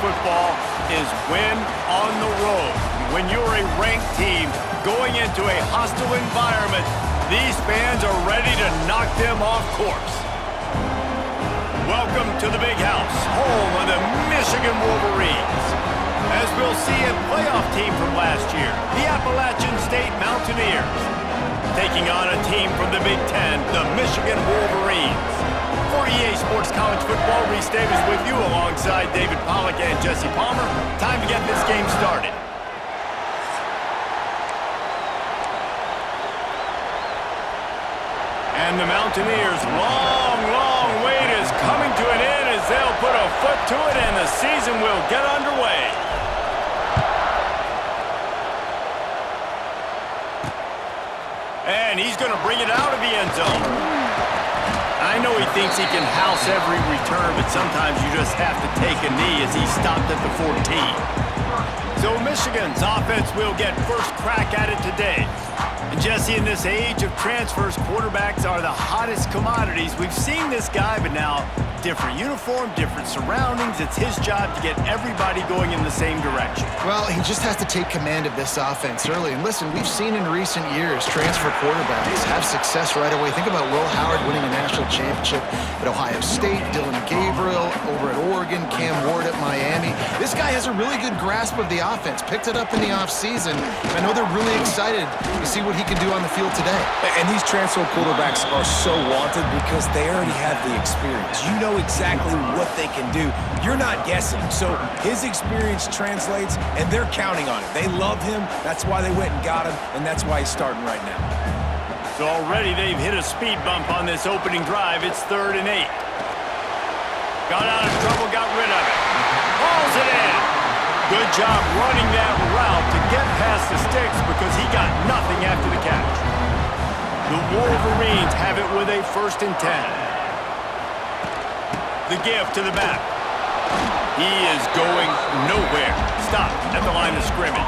football is win on the road. When you're a ranked team going into a hostile environment, these fans are ready to knock them off course. Welcome to the Big House, home of the Michigan Wolverines. As we'll see, a playoff team from last year, the Appalachian State Mountaineers, taking on a team from the Big Ten, the Michigan Wolverines. For EA Sports College Football, Reese Davis with you alongside David Pollack and Jesse Palmer. Time to get this game started. And the Mountaineers' long wait is coming to an end as they'll put a foot to it and the season will get underway. And he's going to bring it out of the end zone. I know he thinks he can house every return, but sometimes you just have to take a knee as he stopped at the 14. So Michigan's offense will get first crack at it today. And Jesse, in this age of transfers, quarterbacks are the hottest commodities. We've seen this guy, but now different uniform, different surroundings. It's his job to get everybody going in the same direction. Well, he just has to take command of this offense early. And listen, we've seen in recent years transfer quarterbacks have success right away. Think about Will Howard winning a national championship at Ohio State, Dylan Gabriel over at Oregon, Cam Ward at Miami. This guy has a really good grasp of the offense, picked it up in the offseason. I know they're really excited to see what he can do on the field today. And these transfer quarterbacks are so wanted because they already have the experience. You know exactly what they can do. You're not guessing. So his experience translates, and they're counting on it. They love him. That's why they went and got him, and that's why he's starting right now. So already they've hit a speed bump on this opening drive. It's 3rd and 8. Got out of trouble, got rid of it. Hauls it in. Good job running that route to get past the sticks because he got nothing after the catch. The Wolverines have it with a 1st and 10. The give to the back. He is going nowhere. Stop at the line of scrimmage.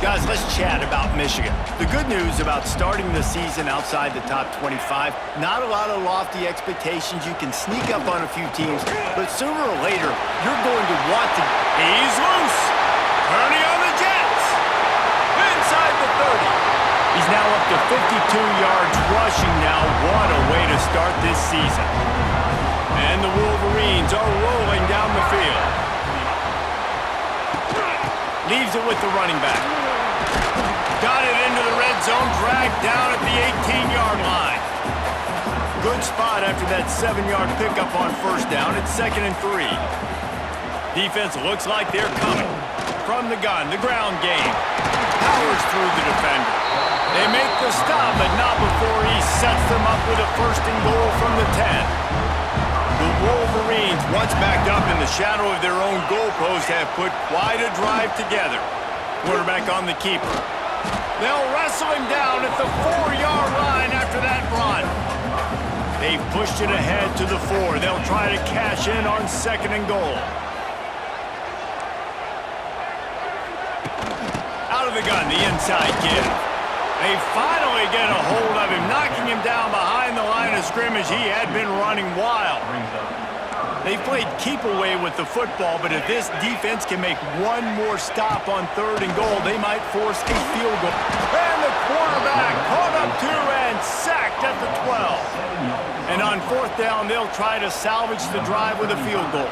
Guys, let's chat about Michigan. The good news about starting the season outside the top 25, not a lot of lofty expectations. You can sneak up on a few teams, but sooner or later, you're going to want to... He's loose! Turning on the Jets! Inside the 30. He's now up to 52 yards rushing now. What a way to start this season. And the Wolverines are rolling down the field. Leaves it with the running back. Got it into the red zone, dragged down at the 18-yard line. Good spot after that 7-yard pickup on 1st down. It's 2nd and 3. Defense looks like they're coming. From the gun, the ground game. Powers through the defender. They make the stop, but not before he sets them up with a 1st and goal from the 10. The Wolverines, once backed up in the shadow of their own goalpost, have put quite a drive together. Quarterback on the keeper. They'll wrestle him down at the 4-yard line after that run. They've pushed it ahead to the 4. They'll try to cash in on 2nd and goal. Out of the gun, the inside give. They finally get a hold of him, knocking him down behind the line of scrimmage. He had been running wild. They played keep away with the football, but if this defense can make one more stop on 3rd and goal, they might force a field goal. And the quarterback caught up to and sacked at the 12. And on 4th down, they'll try to salvage the drive with a field goal.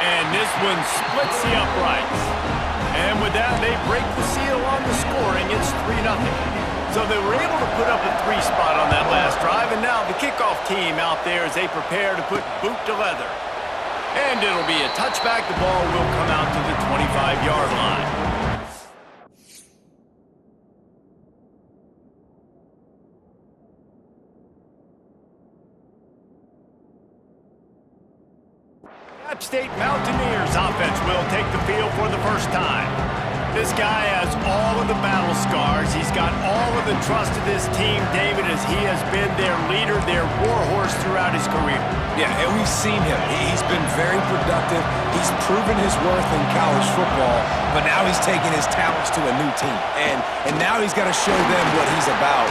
And this one splits the uprights. And with that, they break the seal on the scoring. It's 3-0. So they were able to put up a 3 spot on that last drive, and now the kickoff team out there as they prepare to put boot to leather. And it'll be a touchback. The ball will come out to the 25-yard line. App State Mountaineers offense will take the field for the first time. This guy has all of the battle scars. He's got all of the trust of this team, David, as he has been their leader, their warhorse throughout his career. Yeah, and we've seen him. He's been very productive. He's proven his worth in college football, but now he's taking his talents to a new team. And now he's got to show them what he's about.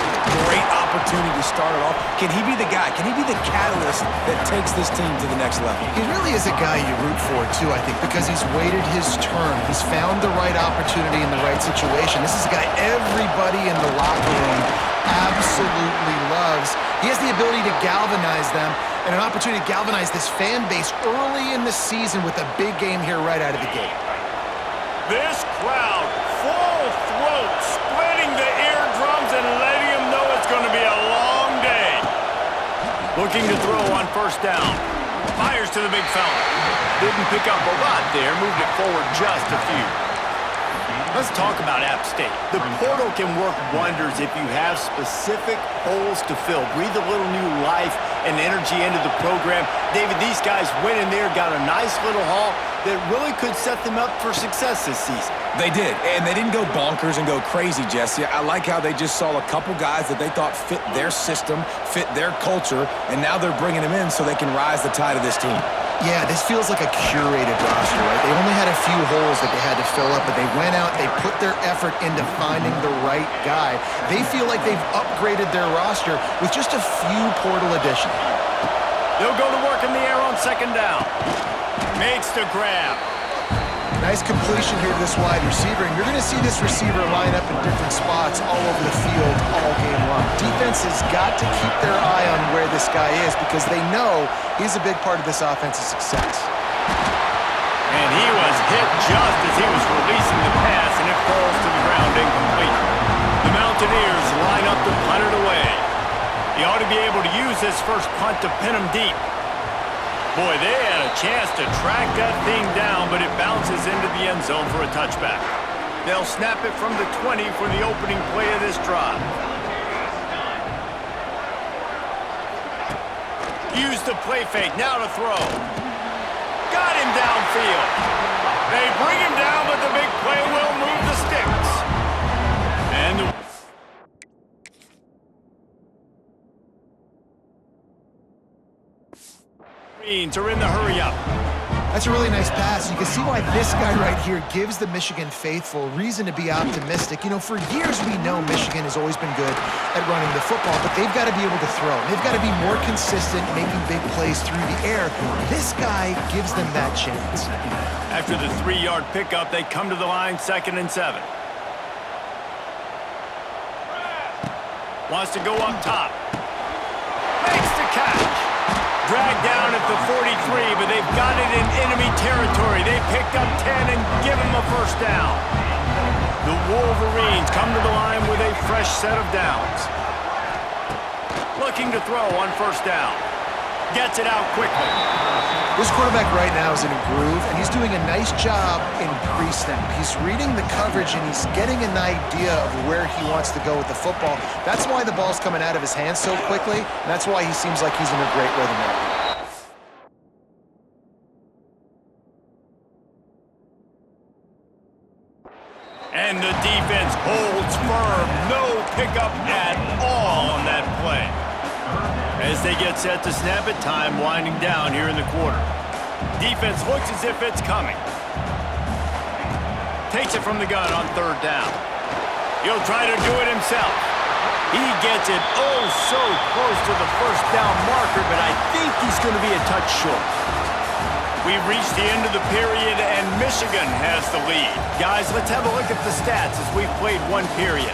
Great opportunity to start it off. Can he be the guy? Can he be the catalyst that takes this team to the next level? He really is a guy you root for, too, I think, because he's waited his turn. He's found the right opportunity in the right situation. This is a guy everybody in the locker room absolutely loves. He has the ability to galvanize them and an opportunity to galvanize this fan base early in the season with a big game here right out of the gate. This crowd, full throat, splitting the eardrums and letting them know it's going to be a long day. Looking to throw on first down. Fires to the big fella. Didn't pick up a lot there, moved it forward just a few. Let's talk about App State. The portal can work wonders if you have specific holes to fill. Breathe a little new life and energy into the program. David, these guys went in there, got a nice little haul that really could set them up for success this season. They did, and they didn't go bonkers and go crazy, Jesse. I like how they just saw a couple guys that they thought fit their system, fit their culture, and now they're bringing them in so they can rise the tide of this team. Yeah, this feels like a curated roster, right? They only had a few holes that they had to fill up, but they went out, they put their effort into finding the right guy. They feel like they've upgraded their roster with just a few portal additions. They'll go to work in the air on second down. Makes the grab. Nice completion here to this wide receiver, and you're going to see this receiver line up in different spots all over the field all game long. Defense has got to keep their eye on where this guy is because they know he's a big part of this offense's success. And he was hit just as he was releasing the pass, and it falls to the ground incomplete. The Mountaineers line up to punt it away. He ought to be able to use this first punt to pin him deep. Boy, they had a chance to track that thing down, but it bounces into the end zone for a touchback. They'll snap it from the 20 for the opening play of this drive. Use the play fake, now to throw. Got him downfield. They bring him down, but the big play will move the sticks. And the are in the hurry-up. That's a really nice pass. You can see why this guy right here gives the Michigan faithful reason to be optimistic. You know, for years we know Michigan has always been good at running the football, but they've got to be able to throw. They've got to be more consistent making big plays through the air. This guy gives them that chance. After the 3-yard pickup, they come to the line, 2nd and 7. Wants to go up top. Makes the catch. Dragged down at the 43, but they've got it in enemy territory. They picked up 10 and give him a first down. The Wolverines come to the line with a fresh set of downs. Looking to throw on first down. Gets it out quickly. This quarterback right now is in a groove, and he's doing a nice job in pre-snap. He's reading the coverage, and he's getting an idea of where he wants to go with the football. That's why the ball's coming out of his hands so quickly, and that's why he seems like he's in a great rhythm right now. And the defense holds firm. No pickup at all on that play. As they get set to snap it, time winding down here in the quarter. Defense looks as if it's coming. Takes it from the gun on 3rd down. He'll try to do it himself. He gets it oh so close to the first down marker, but I think he's going to be a touch short. We've reached the end of the period, and Michigan has the lead. Guys, let's have a look at the stats as we've played one period.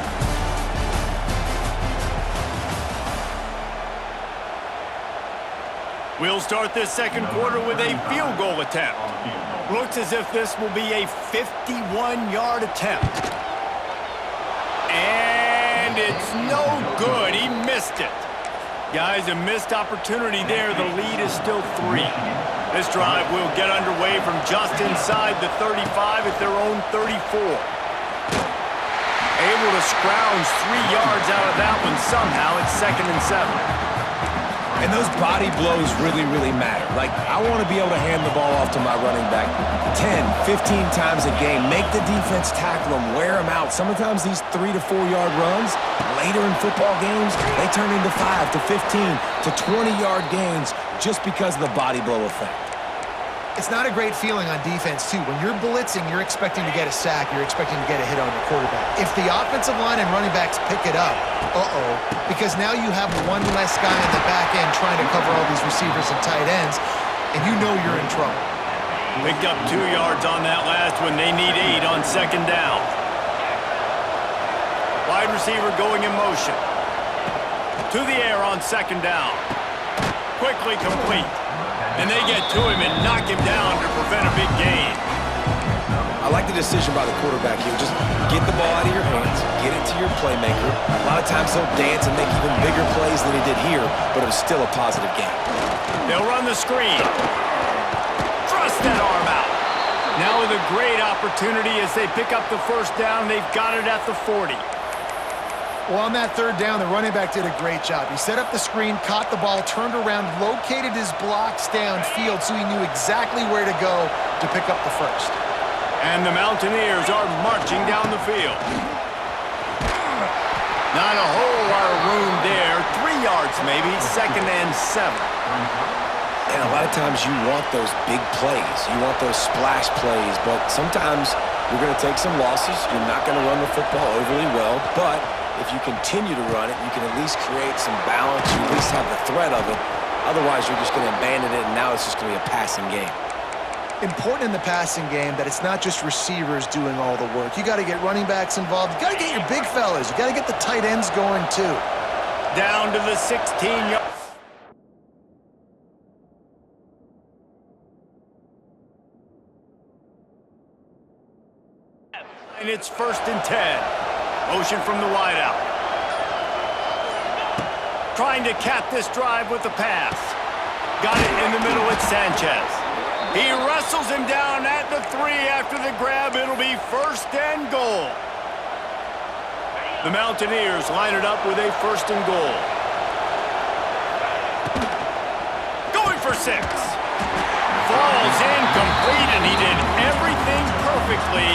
We'll start this second quarter with a field goal attempt. Looks as if this will be a 51-yard attempt. And it's no good. He missed it. Guys, a missed opportunity there. The lead is still 3. This drive will get underway from just inside the 35 at their own 34. Able to scrounge 3 yards out of that one somehow. It's 2nd and 7. And those body blows really, really matter. Like, I want to be able to hand the ball off to my running back 10, 15 times a game. Make the defense tackle them, wear them out. Sometimes these 3 to 4 yard runs, later in football games, they turn into 5 to 15 to 20-yard gains just because of the body blow effect. It's not a great feeling on defense, too. When you're blitzing, you're expecting to get a sack. You're expecting to get a hit on the quarterback. If the offensive line and running backs pick it up, because now you have one less guy on the back end trying to cover all these receivers and tight ends, and you know you're in trouble. Picked up 2 yards on that last one. They need 8 on second down. Wide receiver going in motion. To the air on second down. Quickly complete. And they get to him and knock him down to prevent a big gain. I like the decision by the quarterback here. Just get the ball out of your hands, get it to your playmaker. A lot of times he'll dance and make even bigger plays than he did here, but it was still a positive game. They'll run the screen. Thrust that arm out. Now with a great opportunity as they pick up the first down. They've got it at the 40. Well, on that third down, the running back did a great job. He set up the screen, caught the ball, turned around, located his blocks downfield so he knew exactly where to go to pick up the first. And the Mountaineers are marching down the field. Not a whole lot of room there. 3 yards maybe, second and 7. And a lot of times you want those big plays. You want those splash plays, but sometimes you're going to take some losses. You're not going to run the football overly well, but if you continue to run it, you can at least create some balance. You at least have the threat of it. Otherwise, you're just going to abandon it, and now it's just going to be a passing game. Important in the passing game that it's not just receivers doing all the work. You got to get running backs involved. You got to get your big fellas. You got to get the tight ends going, too. Down to the 16-yard. And it's 1st and 10. Motion from the wideout. Trying to cap this drive with the pass. Got it in the middle with Sanchez. He wrestles him down at the 3 after the grab. It'll be 1st and goal. The Mountaineers line it up with a 1st and goal. Going for 6. Falls incomplete, and he did everything perfectly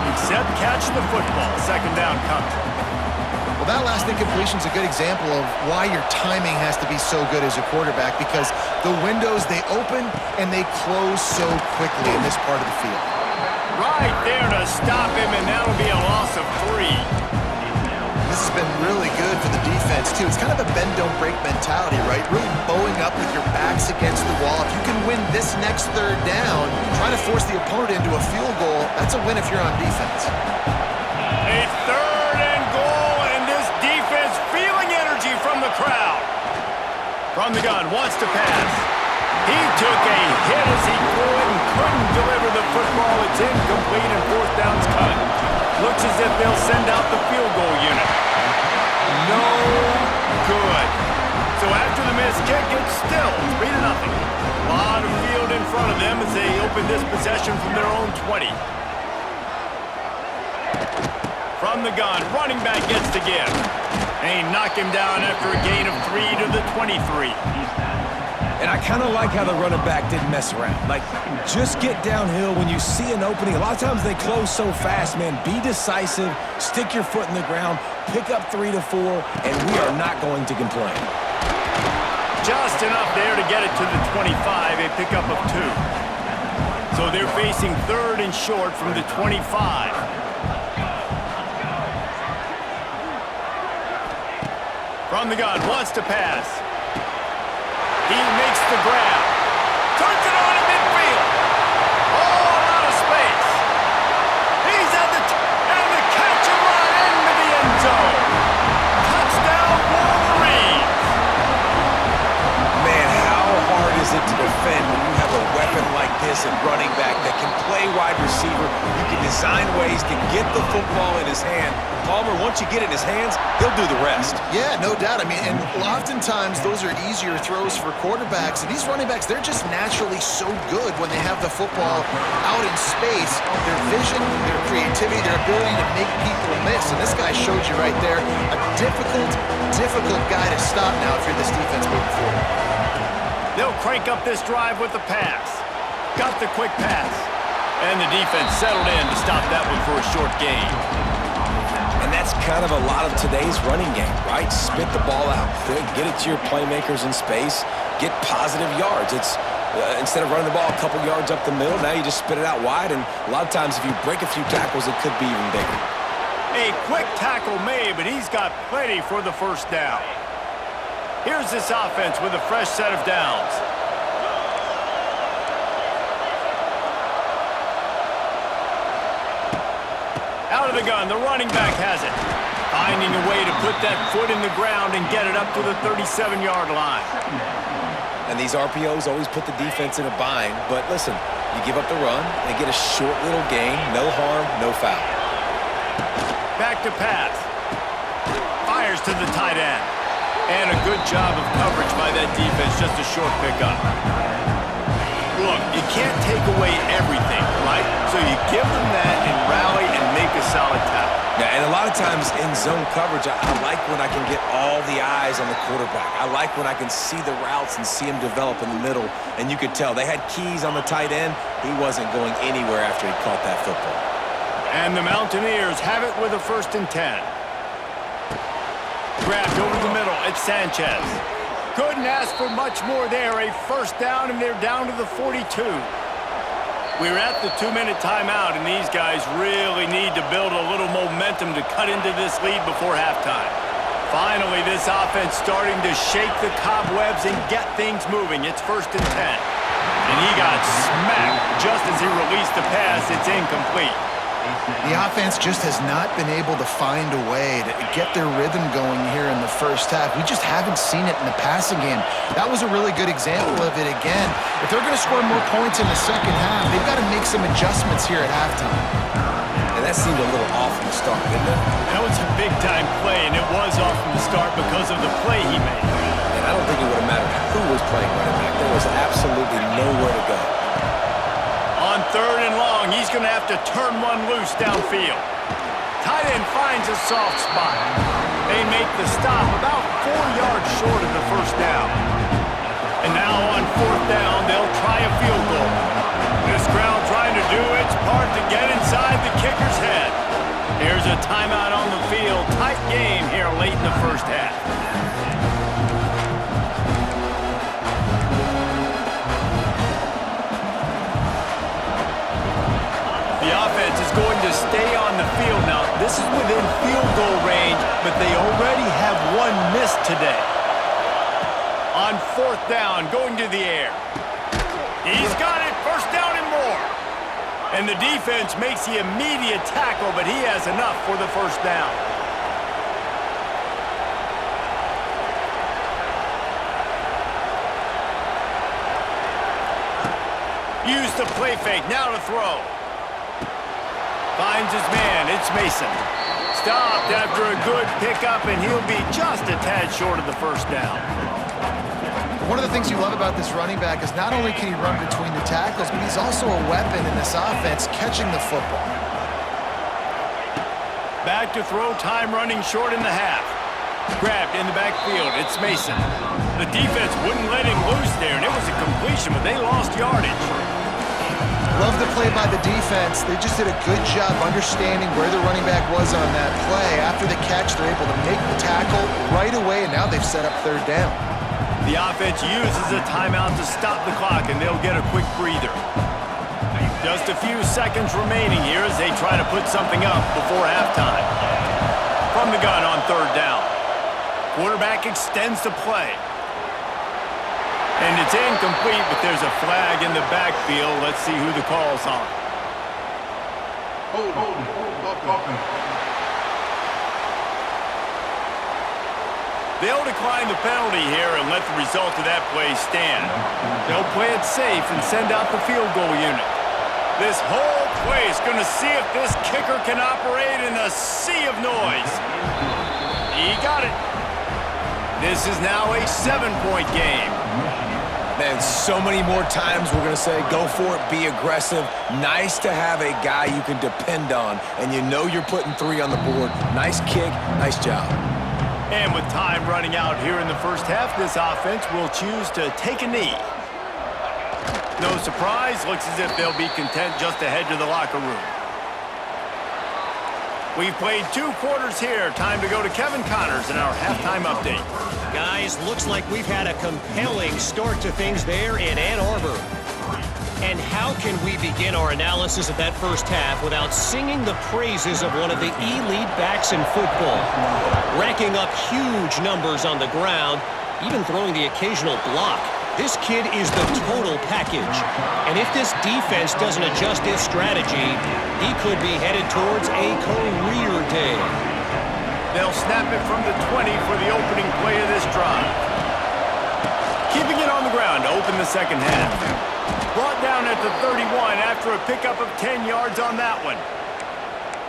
except catch the football. Second down coming. Well, that last incompletion is a good example of why your timing has to be so good as a quarterback, because the windows, they open and they close so quickly in this part of the field. Right there to stop him, and that'll be a loss of 3. This has been really good for the defense, too. It's kind of a bend-don't-break mentality, right? Really bowing up with your backs against the wall. If you can win this next third down, try to force the opponent into a field goal, that's a win if you're on defense. A 3rd and goal, and this defense feeling energy from the crowd. From the gun, wants to pass. He took a hit as he threw it and couldn't deliver the football. It's incomplete, and 4th down's cut. Looks as if they'll send out the field goal unit. No good. So after the missed kick, it's still 3-0. A lot of field in front of them as they open this possession from their own 20. From the gun, running back gets to give. They knock him down after a gain of 3 to the 23. And I kind of like how the running back didn't mess around. Like, just get downhill when you see an opening. A lot of times they close so fast, man. Be decisive, stick your foot in the ground, pick up 3 to 4, and we are not going to complain. Just enough there to get it to the 25, a pickup of 2. So they're facing 3rd and short from the 25. From the gun, wants to pass. He makes the grab. Turns it on in midfield. Oh, out of space. He's at the and the catch and run into the end zone. Touchdown, Wolverines. Man, how hard is it to defend when you have a weapon like is a running back that can play wide receiver. You can design ways to get the football in his hand. Palmer, once you get it in his hands, he'll do the rest. Yeah, no doubt. I mean, and oftentimes those are easier throws for quarterbacks. And these running backs, they're just naturally so good when they have the football out in space. Their vision, their creativity, their ability to make people miss. And this guy showed you right there, a difficult guy to stop now if you're this defense moving forward. They'll crank up this drive with the pass. Got the quick pass. And the defense settled in to stop that one for a short gain. And that's kind of a lot of today's running game, right? Spit the ball out quick, get it to your playmakers in space, get positive yards. It's instead of running the ball a couple yards up the middle, now you just spit it out wide, and a lot of times if you break a few tackles, it could be even bigger. A quick tackle made, but he's got plenty for the first down. Here's this offense with a fresh set of downs. Out of the gun, the running back has it. Finding a way to put that foot in the ground and get it up to the 37-yard line. And these RPOs always put the defense in a bind, but listen, you give up the run and get a short little gain, no harm, no foul. Back to pass. Fires to the tight end. And a good job of coverage by that defense, just a short pickup. Look, you can't take away everything, right? So you give them that and rally and make a solid tackle. Yeah, and a lot of times in zone coverage, I like when I can get all the eyes on the quarterback. I like when I can see the routes and see him develop in the middle. And you could tell they had keys on the tight end. He wasn't going anywhere after he caught that football. And the Mountaineers have it with a 1st and 10. Grabbed over the middle, it's Sanchez. Couldn't ask for much more there. A first down, and they're down to the 42. We were at the 2-minute timeout, and these guys really need to build a little momentum to cut into this lead before halftime. Finally, this offense starting to shake the cobwebs and get things moving. It's 1st and 10. And he got smacked just as he released the pass. It's incomplete. The offense just has not been able to find a way to get their rhythm going here in the first half. We just haven't seen it in the passing game. That was a really good example of it again. If they're going to score more points in the second half, they've got to make some adjustments here at halftime. And that seemed a little off from the start, didn't it? That was a big-time play, and it was off from the start because of the play he made. And I don't think it would have mattered who was playing running back. There was absolutely nowhere to go. On 3rd and long, he's going to have to turn one loose downfield. Tight end finds a soft spot. They make the stop about 4 yards short of the first down. And now on 4th down, they'll try a field goal. This crowd trying to do its part to get inside the kicker's head. Here's a timeout on the field. Tight game here late in the first half. The offense is going to stay on the field now. This is within field goal range, but they already have one missed today. On 4th down, going to the air. He's got it, 1st down and more. And the defense makes the immediate tackle, but he has enough for the 1st down. Use the play fake, now to throw. Finds his man, it's Mason. Stopped after a good pickup, and he'll be just a tad short of the 1st down. One of the things you love about this running back is not only can he run between the tackles, but he's also a weapon in this offense, catching the football. Back to throw, time running short in the half. Grabbed in the backfield, it's Mason. The defense wouldn't let him loose there, and it was a completion, but they lost yardage. Love the play by the defense. They just did a good job understanding where the running back was on that play. After the catch, they're able to make the tackle right away, and now they've set up 3rd down. The offense uses a timeout to stop the clock, and they'll get a quick breather. Just a few seconds remaining here as they try to put something up before halftime. From the gun on 3rd down. Quarterback extends the play. And it's incomplete, but there's a flag in the backfield. Let's see who the call's on. They'll decline the penalty here and let the result of that play stand. They'll play it safe and send out the field goal unit. This whole play is going to see if this kicker can operate in a sea of noise. He got it. This is now a 7-point game. Man, so many more times we're going to say, go for it, be aggressive. Nice to have a guy you can depend on, and you know you're putting 3 on the board. Nice kick, nice job. And with time running out here in the first half, this offense will choose to take a knee. No surprise, looks as if they'll be content just to head to the locker room. We've played 2 quarters here. Time to go to Kevin Connors in our halftime update. Guys, looks like we've had a compelling start to things there in Ann Arbor. And how can we begin our analysis of that first half without singing the praises of one of the elite backs in football? Racking up huge numbers on the ground, even throwing the occasional block. This kid is the total package. And if this defense doesn't adjust its strategy, he could be headed towards a career day. They'll snap it from the 20 for the opening play of this drive. Keeping it on the ground to open the second half. Brought down at the 31 after a pickup of 10 yards on that one.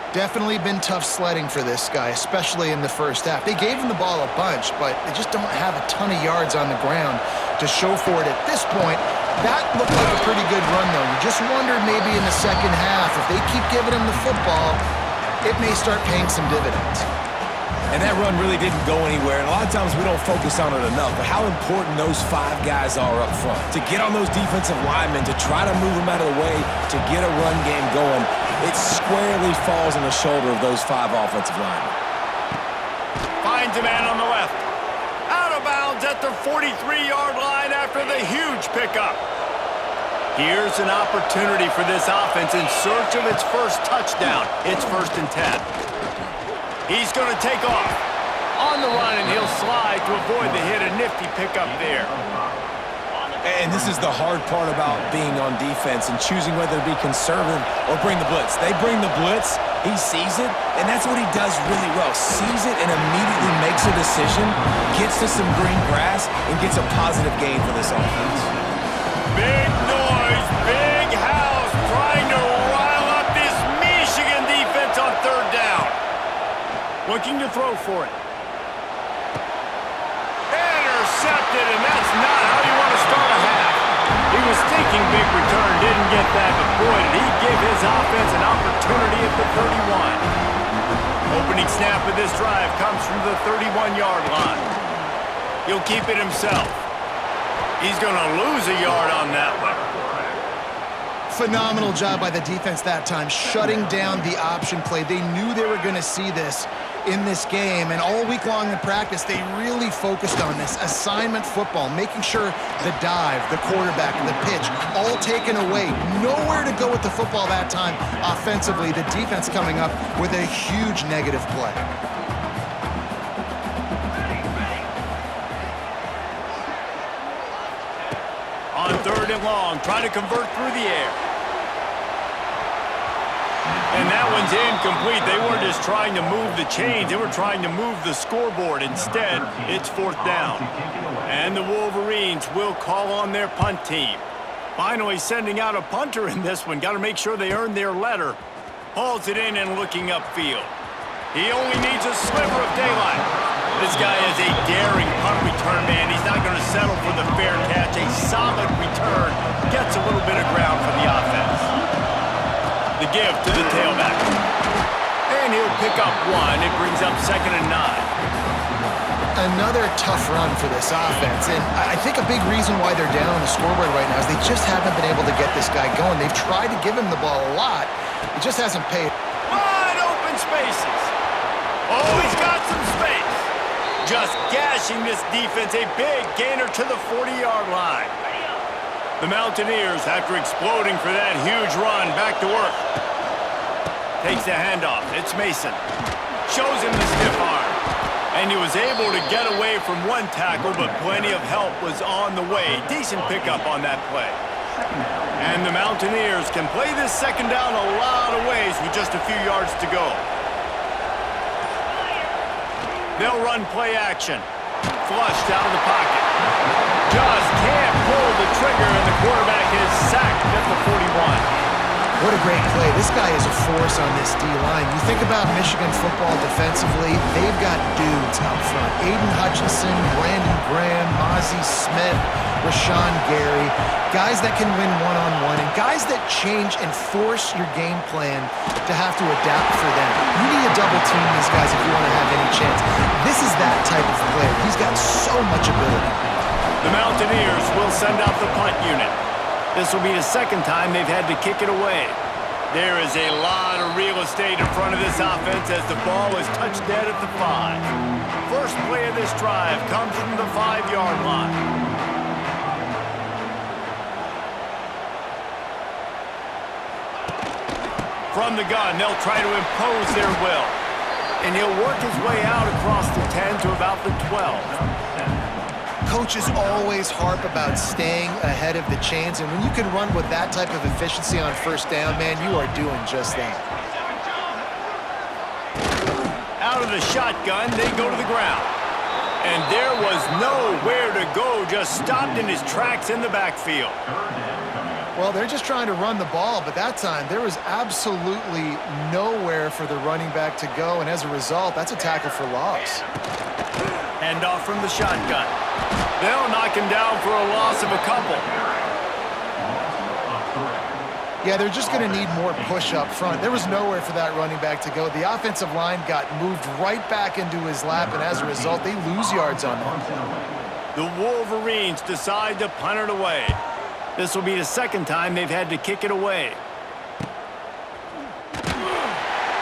Definitely been tough sledding for this guy, especially in the first half. They gave him the ball a bunch, but they just don't have a ton of yards on the ground to show for it at this point. That looked like a pretty good run, though. You just wonder maybe in the second half, if they keep giving him the football, it may start paying some dividends. And that run really didn't go anywhere, and a lot of times we don't focus on it enough, but how important those 5 guys are up front. To get on those defensive linemen, to try to move them out of the way, to get a run game going, it squarely falls on the shoulder of those 5 offensive linemen. Finds a man on the left. Out of bounds at the 43-yard line after the huge pickup. Here's an opportunity for this offense in search of its first touchdown. It's 1st and 10. He's going to take off. On the run, and he'll slide to avoid the hit. A nifty pickup there. And this is the hard part about being on defense and choosing whether to be conservative or bring the blitz. They bring the blitz, he sees it, and that's what he does really well. Sees it and immediately makes a decision, gets to some green grass, and gets a positive gain for this offense. Big noise, big house, trying to rile up this Michigan defense on 3rd down. Looking to throw for it. Intercepted, and that's not how you want to start a half. He was thinking big return, didn't get that, but boy, did he give his offense an opportunity at the 31. Opening snap of this drive comes from the 31-yard line. He'll keep it himself. He's going to lose a yard on that one. Phenomenal job by the defense that time, shutting down the option play. They knew they were going to see this in this game, and all week long in practice, they really focused on this assignment football, making sure the dive, the quarterback, and the pitch, all taken away. Nowhere to go with the football that time offensively. The defense coming up with a huge negative play. On 3rd and long, trying to convert through the air. And that one's incomplete. They weren't just trying to move the chains. They were trying to move the scoreboard. Instead, it's 4th down. And the Wolverines will call on their punt team. Finally sending out a punter in this one. Got to make sure they earn their letter. Hauls it in and looking upfield. He only needs a sliver of daylight. This guy is a daring punt return man. He's not going to settle for the fair catch. A solid return. Gets a little bit of ground for the offense. The give to the tailback. And he'll pick up 1. It brings up 2nd and 9. Another tough run for this offense, and I think a big reason why they're down on the scoreboard right now is they just haven't been able to get this guy going. They've tried to give him the ball a lot. It just hasn't paid. Wide open spaces. Oh, he's got some space. Just gashing this defense. A big gainer to the 40-yard line. The Mountaineers, after exploding for that huge run, back to work. Takes the handoff. It's Mason. Shows him the stiff arm. And he was able to get away from one tackle, but plenty of help was on the way. Decent pickup on that play. And the Mountaineers can play this 2nd down a lot of ways with just a few yards to go. They'll run play action. Flushed out of the pocket. Just can't pull the trigger, and the quarterback is sacked at the 41. What a great play. This guy is a force on this D-line. You think about Michigan football defensively, they've got dudes up front. Aiden Hutchinson, Brandon Graham, Mozzie Smith, Rashawn Gary. Guys that can win one-on-one and guys that change and force your game plan to have to adapt for them. You need to double team these guys if you want to have any chance. This is that type of player. He's got so much ability. The Mountaineers will send out the punt unit. This will be the second time they've had to kick it away. There is a lot of real estate in front of this offense as the ball is touched dead at the 5. First play of this drive comes from the 5-yard line. From the gun, they'll try to impose their will. And he'll work his way out across the 10 to about the 12. Coaches always harp about staying ahead of the chains, and when you can run with that type of efficiency on first down, man, you are doing just that. Out of the shotgun, they go to the ground. And there was nowhere to go, just stopped in his tracks in the backfield. Well, they're just trying to run the ball, but that time there was absolutely nowhere for the running back to go, and as a result, that's a tackle for loss. Hand off from the shotgun. They'll knock him down for a loss of a couple. Yeah, they're just going to need more push up front. There was nowhere for that running back to go. The offensive line got moved right back into his lap, and as a result, they lose yards on that play. The Wolverines decide to punt it away. This will be the second time they've had to kick it away.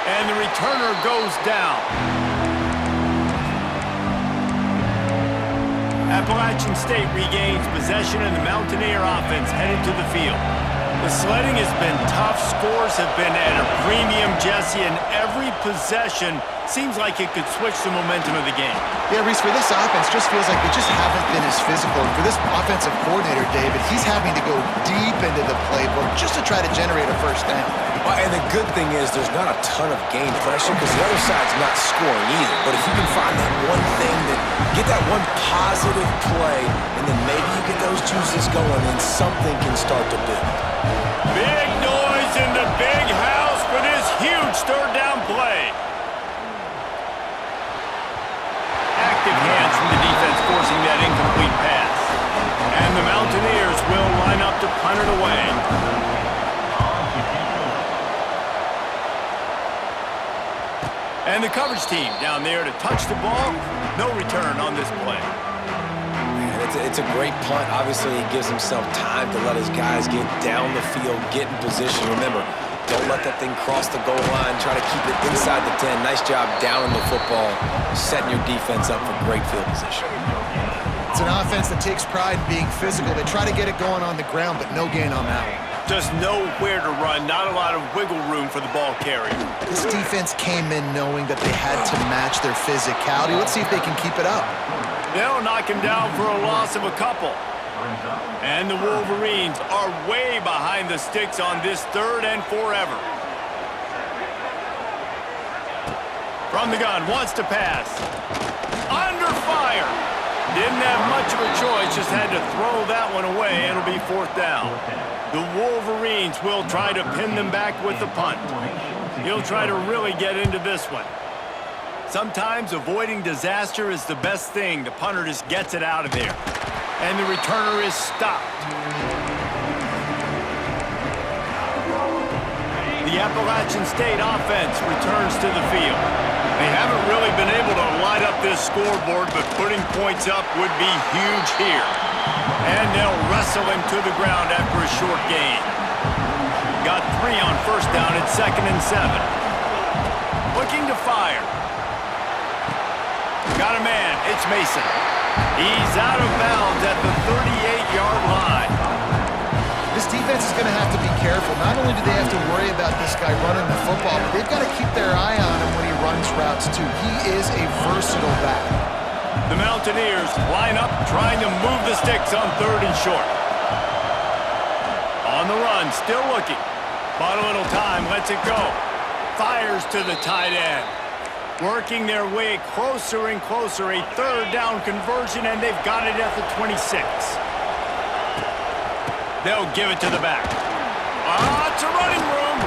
And the returner goes down. Appalachian State regains possession and the Mountaineer offense headed to the field. The sledding has been tough. Scores have been at a premium, Jesse, and every possession seems like it could switch the momentum of the game. Yeah, Reese, for this offense, just feels like they just haven't been as physical. And for this offensive coordinator, David, he's having to go deep into the playbook just to try to generate a first down. Well, and the good thing is there's not a ton of game pressure because the other side's not scoring either. But if you can find that one thing, get that one positive play, and then maybe you get those juices going and something can start to build. Big noise in the big house for this huge third down play. Active hands from the defense forcing that incomplete pass. And the Mountaineers will line up to punt it away. And the coverage team down there to touch the ball. No return on this play. It's a great punt. Obviously, he gives himself time to let his guys get down the field, get in position. Remember, don't let that thing cross the goal line. Try to keep it inside the 10. Nice job down in the football, setting your defense up for great field position. It's an offense that takes pride in being physical. They try to get it going on the ground, but no gain on that one. Just nowhere to run, not a lot of wiggle room for the ball carrier. This defense came in knowing that they had to match their physicality. Let's see if they can keep it up. They'll knock him down for a loss of a couple. And the Wolverines are way behind the sticks on this third and forever. From the gun, wants to pass. Under fire. Didn't have much of a choice, just had to throw that one away. It'll be fourth down. The Wolverines will try to pin them back with the punt. He'll try to really get into this one. Sometimes avoiding disaster is the best thing. The punter just gets it out of there. And the returner is stopped. The Appalachian State offense returns to the field. They haven't really been able to light up this scoreboard, but putting points up would be huge here. And they'll wrestle him to the ground after a short gain. Got 3 on first down at 2nd and 7. Looking to fire. Got a man. It's Mason. He's out of bounds at the 38-yard line. This defense is going to have to be careful. Not only do they have to worry about this guy running the football, but they've got to keep their eye on him when he runs routes too. He is a versatile back. The Mountaineers line up, trying to move the sticks on 3rd and short. On the run, still looking. Bought a little time, lets it go. Fires to the tight end. Working their way closer and closer. A third down conversion, and they've got it at the 26. They'll give it to the back. Lots of running room.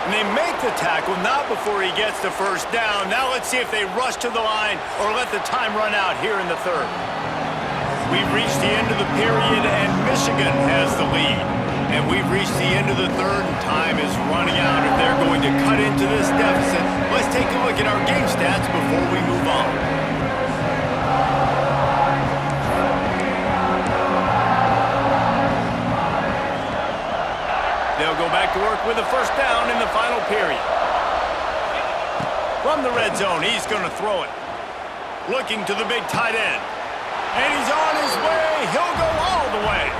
And they make the tackle, not before he gets the first down. Now let's see if they rush to the line or let the time run out here in the third. We've reached the end of the period, and Michigan has the lead. And we've reached the end of the third, and time is running out. If they're going to cut into this deficit, let's take a look at our game stats before we move on. They'll go back to work with a first down in the final period. From the red zone, he's going to throw it. Looking to the big tight end. And he's on his way. He'll go all the way.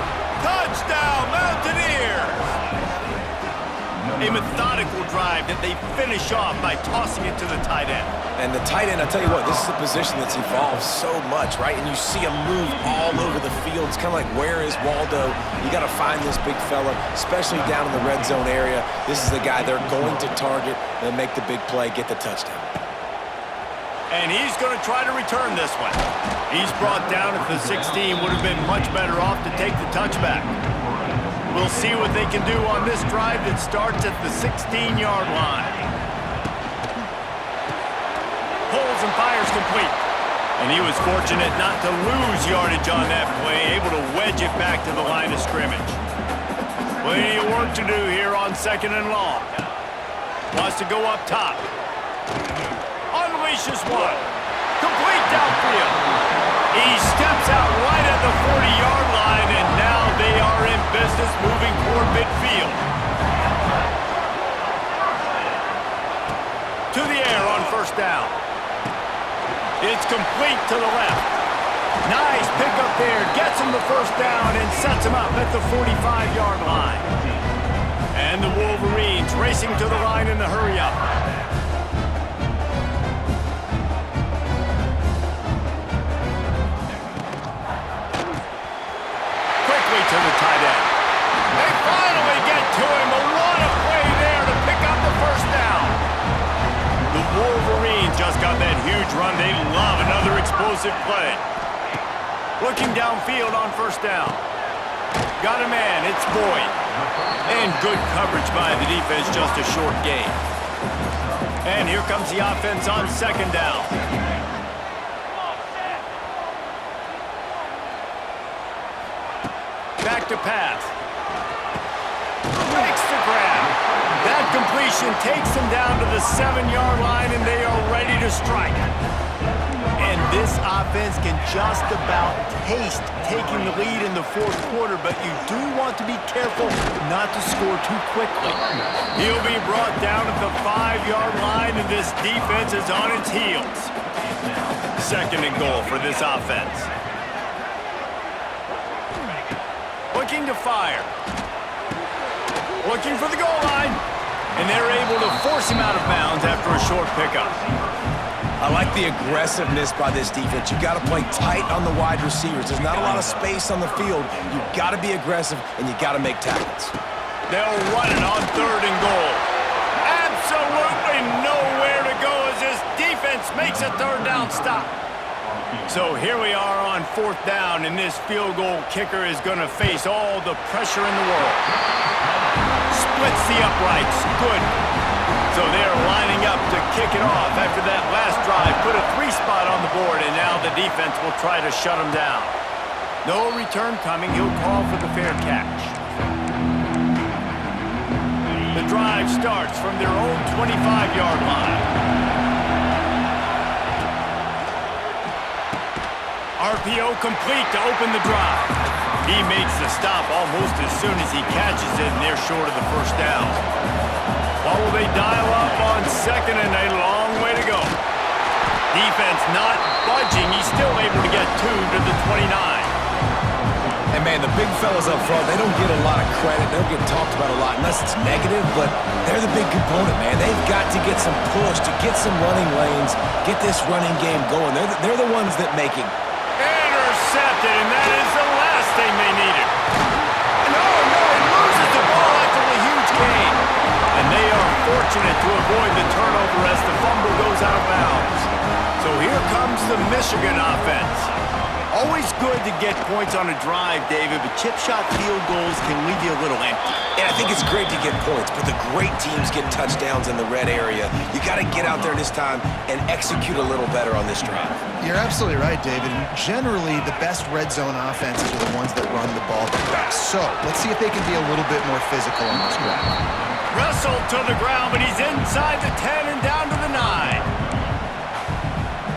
Touchdown, Mountaineers! A methodical drive that they finish off by tossing it to the tight end. And the tight end, I'll tell you what, this is a position that's evolved so much, right? And you see him move all over the field. It's kind of like, where is Waldo? You got to find this big fella, especially down in the red zone area. This is the guy they're going to target and make the big play, get the touchdown. And he's going to try to return this one. He's brought down at the 16. Would have been much better off to take the touchback. We'll see what they can do on this drive that starts at the 16-yard line. Pulls and fires complete. And he was fortunate not to lose yardage on that play, able to wedge it back to the line of scrimmage. Plenty of work to do here on second and long. Wants to go up top. Unleashes one. Complete downfield. He steps out right at the 40-yard line, and now they are in business moving toward midfield. To the air on first down. It's complete to the left. Nice pickup there. Gets him the first down and sets him up at the 45-yard line. And the Wolverines racing to the line in the hurry-up. To the tight end. They finally get to him. What a play there to pick up the first down. The Wolverines just got that huge run. They love another explosive play. Looking downfield on first down. Got a man. It's Boyd. And good coverage by the defense. Just a short gain. And here comes the offense on second down. Back to pass. Makes the grab. That completion takes them down to the 7-yard line, and they are ready to strike. And this offense can just about taste taking the lead in the fourth quarter, but you do want to be careful not to score too quickly. He'll be brought down at the 5-yard line, and this defense is on its heels. Second and goal for this offense. Looking to fire. Looking for the goal line. And they're able to force him out of bounds after a short pickup. I like the aggressiveness by this defense. You've got to play tight on the wide receivers. There's not a lot of space on the field. You've got to be aggressive, and you've got to make tackles. They'll run it on third and goal. Absolutely nowhere to go as this defense makes a third down stop. So here we are on fourth down, and this field goal kicker is going to face all the pressure in the world. Splits the uprights. Good. So they're lining up to kick it off after that last drive. Put a 3-spot on the board, and now the defense will try to shut them down. No return coming. He'll call for the fair catch. The drive starts from their own 25-yard line. RPO complete to open the drive. He makes the stop almost as soon as he catches it, and they're short of the first down. What will they dial up on second, and a long way to go. Defense not budging. He's still able to get 2 to the 29. And man, the big fellas up front, they don't get a lot of credit. They don't get talked about a lot unless it's negative, but they're the big component, man. They've got to get some push, to get some running lanes, get this running game going. They're the ones that make it. Intercepted, and that is the last thing they needed. No, he loses the ball after the huge gain. And they are fortunate to avoid the turnover as the fumble goes out of bounds. here comes the Michigan offense. Always good to get points on a drive, David, but chip shot field goals can leave you a little empty. And I think it's great to get points, but the great teams get touchdowns in the red area. You got to get out there this time and execute a little better on this drive. You're absolutely right, David. Generally, the best red zone offenses are the ones that run the ball the best. So let's see if they can be a little bit more physical on this drive. Wrestled to the ground, but he's inside the 10 and down to the 9.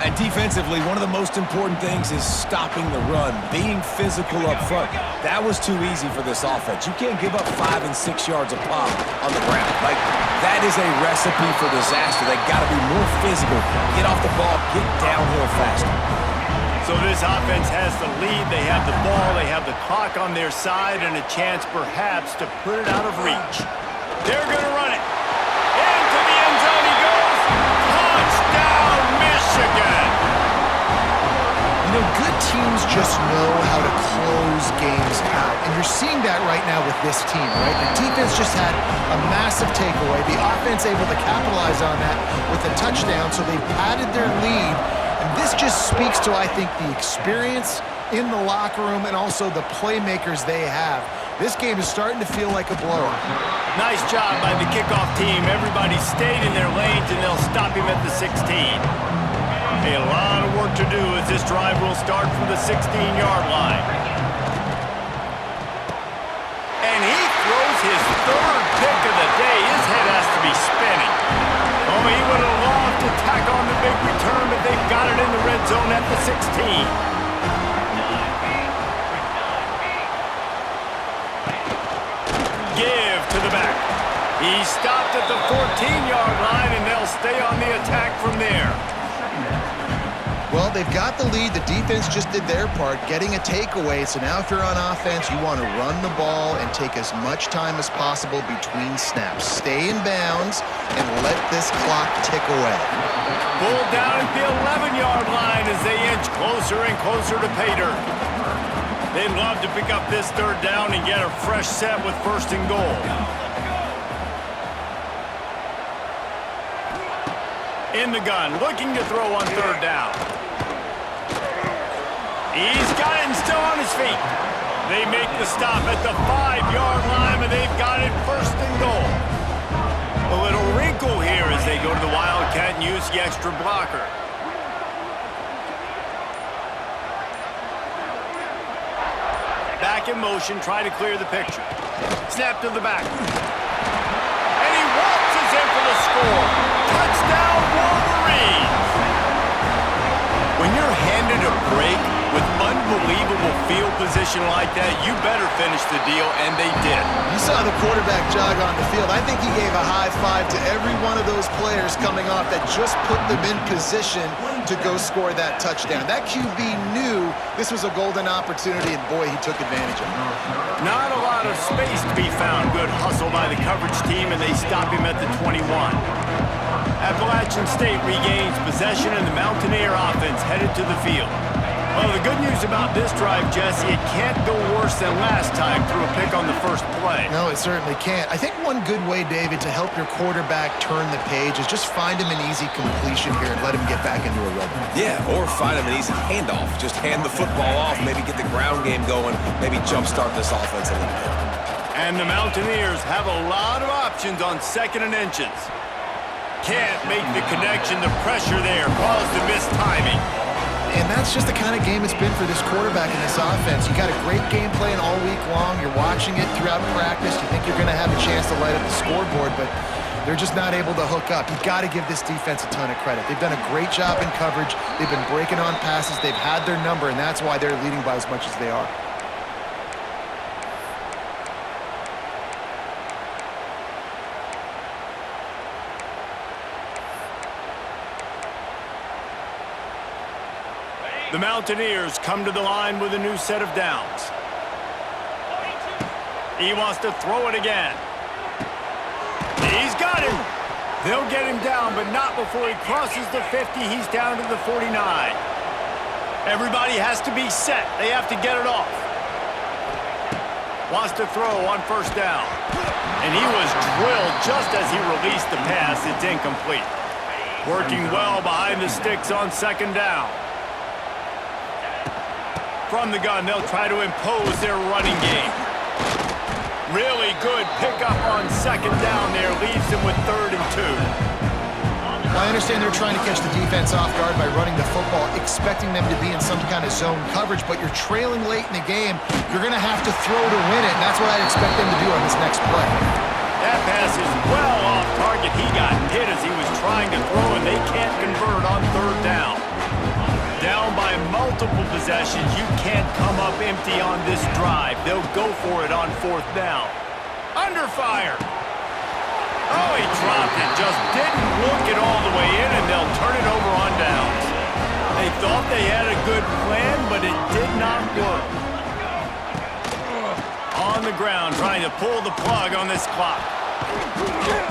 And defensively, one of the most important things is stopping the run, being physical up front. That was too easy for this offense. You can't give up 5 and 6 yards a pop on the ground. Like, that is a recipe for disaster. They got to be more physical, get off the ball, get downhill faster. So this offense has the lead. They have the ball, they have the clock on their side, and a chance perhaps to put it out of reach. They're going to run it. Into the end zone he goes. Touchdown, Michigan! You know, good teams just know how to close games out. And you're seeing that right now with this team, right? The defense just had a massive takeaway. The offense able to capitalize on that with a touchdown, so they've padded their lead. And this just speaks to, I think, the experience in the locker room and also the playmakers they have. This game is starting to feel like a blowout. Nice job by the kickoff team. Everybody stayed in their lanes, and they'll stop him at the 16. A lot of work to do as this drive will start from the 16-yard line. And he throws his third pick of the day. His head has to be spinning. Oh, he would have loved to tack on the big return, but they've got it in the red zone at the 16. Give to the back. He stopped at the 14-yard line, and they'll stay on the attack from there. Well, they've got the lead. The defense just did their part, getting a takeaway. So now if you're on offense, you want to run the ball and take as much time as possible between snaps. Stay in bounds and let this clock tick away. Pulled down at the 11-yard line as they inch closer and closer to pay dirt. They'd love to pick up this third down and get a fresh set with first and goal. In the gun, looking to throw on third down. He's got it and still on his feet. They make the stop at the 5-yard line, and they've got it first and goal. A little wrinkle here as they go to the Wildcat and use the extra blocker. Back in motion, try to clear the picture. Snap to the back. And he waltzes in for the score. Touchdown, Wolverines! When you're handed a break with unbelievable field position like that, you better finish the deal, and they did. You saw the quarterback jog on the field. I think he gave a high five to every one of those players coming off that just put them in position to go score that touchdown. That QB knew this was a golden opportunity, and boy, he took advantage of it. Not a lot of space to be found. Good hustle by the coverage team, and they stop him at the 21. Appalachian State regains possession, and the Mountaineer offense headed to the field. Well, the good news about this drive, Jesse, it can't go worse than last time through a pick on the first play. No, it certainly can't. I think one good way, David, to help your quarterback turn the page is just find him an easy completion here and let him get back into a rhythm. Yeah, or find him an easy handoff. Just hand the football off, maybe get the ground game going, maybe jumpstart this offense a little bit. And the Mountaineers have a lot of options on 2nd and inches. Can't make the connection. The pressure there caused the missed timing. And that's just the kind of game it's been for this quarterback in this offense. You got a great game plan all week long. You're watching it throughout practice. You think you're going to have a chance to light up the scoreboard, but they're just not able to hook up. You've got to give this defense a ton of credit. They've done a great job in coverage. They've been breaking on passes. They've had their number, and that's why they're leading by as much as they are. The Mountaineers come to the line with a new set of downs. He wants to throw it again. He's got him. They'll get him down, but not before he crosses the 50. He's down to the 49. Everybody has to be set. They have to get it off. Wants to throw on first down. And he was drilled just as he released the pass. It's incomplete. Working well behind the sticks on second down. From the gun, they'll try to impose their running game. Really good pickup on second down there. Leaves them with 3rd and 2. I understand they're trying to catch the defense off guard by running the football, expecting them to be in some kind of zone coverage, but you're trailing late in the game. You're going to have to throw to win it, and that's what I'd expect them to do on this next play. That pass is well off target. He got hit as he was trying to throw, and they can't convert on 3rd down. Down by multiple possessions, you can't come up empty on this drive. They'll go for it on 4th down. Under fire. Oh, he dropped it. Just didn't look it all the way in, and they'll turn it over on downs. They thought they had a good plan, but it did not work. On the ground, trying to pull the plug on this clock.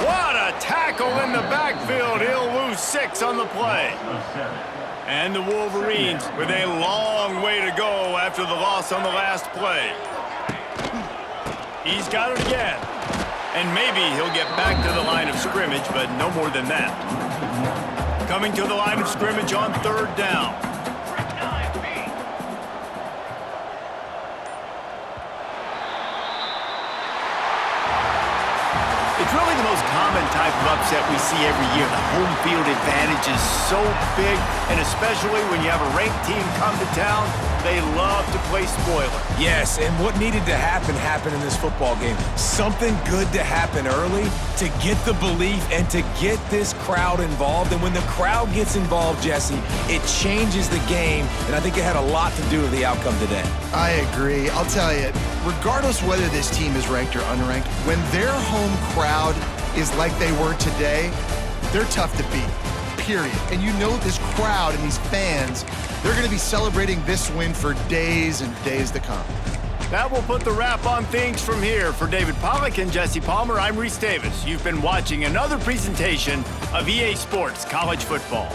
What a tackle in the backfield. He'll lose 6 on the play. And the Wolverines with a long way to go after the loss on the last play. He's got it again. And maybe he'll get back to the line of scrimmage, but no more than that. Coming to the line of scrimmage on 3rd down. It's really the most common type of upset we see every year. The home field advantage is so big, and especially when you have a ranked team come to town, they love to play spoiler. Yes, and what needed to happen happened in this football game. Something good to happen early to get the belief and to get this crowd involved. And when the crowd gets involved, Jesse, it changes the game, and I think it had a lot to do with the outcome today. I agree. I'll tell you, regardless whether this team is ranked or unranked, when their home crowd is like they were today, they're tough to beat, period. And you know this crowd and these fans, they're going to be celebrating this win for days and days to come. That will put the wrap on things from here. For David Pollack and Jesse Palmer, I'm Reese Davis. You've been watching another presentation of EA Sports College Football.